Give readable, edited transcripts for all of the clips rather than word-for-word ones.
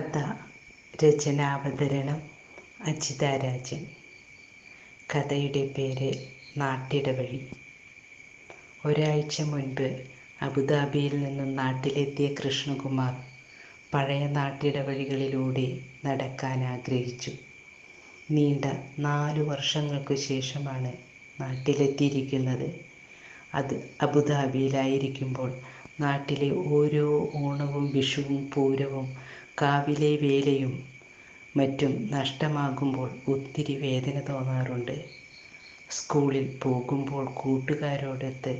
കഥ രചനാവതരണം അജിത രാജൻ. കഥയുടെ പേര് നാട്ടിടവഴി. ഒരാഴ്ച മുൻപ് അബുദാബിയിൽ നിന്നും നാട്ടിലെത്തിയ കൃഷ്ണകുമാർ പഴയ നാട്ടിടവഴികളിലൂടെ നടക്കാൻ ആഗ്രഹിച്ചു. നീണ്ട 4 വർഷങ്ങൾക്കു ശേഷമാണ് നാട്ടിലെത്തിയിരിക്കുന്നത്. അത് അബുദാബിയിലായിരിക്കുമ്പോൾ നാട്ടിലെ ഓരോ ഓണവും വിഷുവും പൂരവും കാവിലെ വേലയും മറ്റും നഷ്ടമാകുമ്പോൾ ഒത്തിരി വേദന തോന്നാറുണ്ട്. സ്കൂളിൽ പോകുമ്പോൾ കൂട്ടുകാരോടൊത്ത്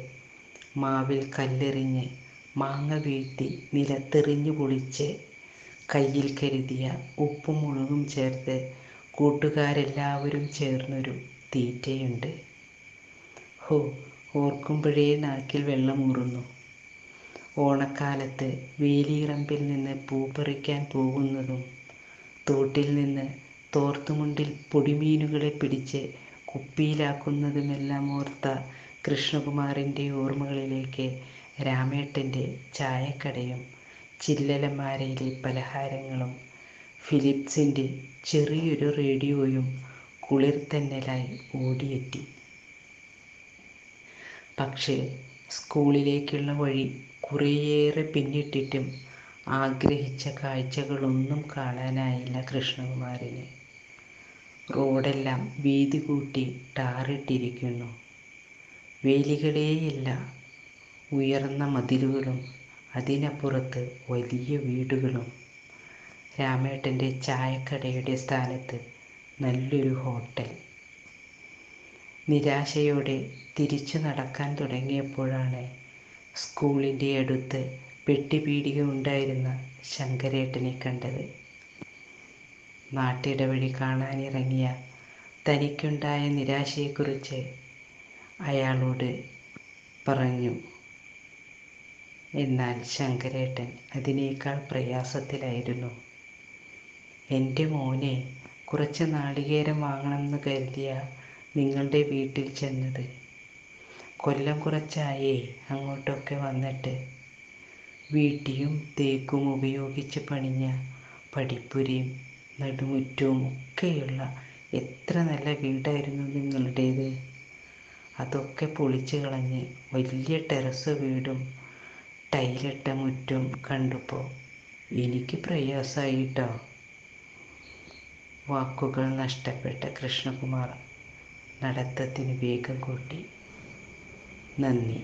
മാവിൽ കല്ലെറിഞ്ഞ് മാങ്ങ വീഴ്ത്തി നിലത്തെറിഞ്ഞു പൊളിച്ച് കയ്യിൽ കരുതിയ ഉപ്പും മുളകും ചേർത്ത് കൂട്ടുകാരെല്ലാവരും ചേർന്നൊരു തീറ്റയുണ്ട്. ഓർക്കുമ്പോഴേ നാക്കിൽ വെള്ളമൂറുന്നു. ഓണക്കാലത്ത് വേലിയിറമ്പിൽ നിന്ന് പൂ പറിക്കാൻ പോകുന്നതും തോട്ടിൽ നിന്ന് തോർത്തുമുണ്ടിൽ പൊടിമീനുകളെ പിടിച്ച് കുപ്പിയിലാക്കുന്നതുമെല്ലാം ഓർത്ത കൃഷ്ണകുമാറിൻ്റെ ഓർമ്മകളിലേക്ക് രാമേട്ടൻ്റെ ചായക്കടയും ചില്ലലമാരയിലെ പലഹാരങ്ങളും ഫിലിപ്സിൻ്റെ ചെറിയൊരു റേഡിയോയും കുളിർത്തന്നലായി ഓടിയെത്തി. പക്ഷേ സ്കൂളിലേക്കുള്ള വഴി കുറേയേറെ പിന്നിട്ടിട്ടും ആഗ്രഹിച്ച കാഴ്ചകളൊന്നും കാണാനായില്ല കൃഷ്ണകുമാറിന്. റോഡെല്ലാം വീതി കൂട്ടി ടാറിട്ടിരിക്കുന്നു. വേലികളേയില്ല. ഉയർന്ന മതിലുകളും അതിനപ്പുറത്ത് വലിയ വീടുകളും. രാമേട്ടൻ്റെ ചായക്കടയുടെ സ്ഥാനത്ത് നല്ലൊരു ഹോട്ടൽ. നിരാശയോടെ തിരിച്ചു നടക്കാൻ തുടങ്ങിയപ്പോഴാണ് സ്കൂളിൻ്റെ അടുത്ത് പെട്ടിപീടിക ഉണ്ടായിരുന്ന ശങ്കരേട്ടനെ കണ്ടത്. നാട്ടിടവഴി കാണാനിറങ്ങിയ തനിക്കുണ്ടായ നിരാശയെക്കുറിച്ച് അയാളോട് പറഞ്ഞു. എന്നാൽ ശങ്കരേട്ടൻ അതിനേക്കാൾ പ്രയാസത്തിലായിരുന്നു. എൻ്റെ മോനെ, കുറച്ച് നാളികേരം വാങ്ങണമെന്ന് കരുതിയ നിങ്ങളുടെ വീട്ടിൽ ചെന്നത്. കൊല്ലം കുറച്ചായേ അങ്ങോട്ടൊക്കെ വന്നിട്ട്. വീട്ടിയും തേക്കും ഉപയോഗിച്ച് പണിഞ്ഞ പടിപ്പുരയും നടുമുറ്റവും ഒക്കെയുള്ള എത്ര നല്ല വീടായിരുന്നു നിങ്ങളുടേത്. അതൊക്കെ പൊളിച്ചു കളഞ്ഞ് വലിയ ടെറസ് വീടും ടൈലിട്ട മുറ്റവും കണ്ടപ്പോൾ എനിക്ക് പ്രയാസമായിട്ടോ. വാക്കുകൾ നഷ്ടപ്പെട്ട കൃഷ്ണകുമാർ നടത്തത്തിന് വേഗം കൂട്ടി. നന്ദി.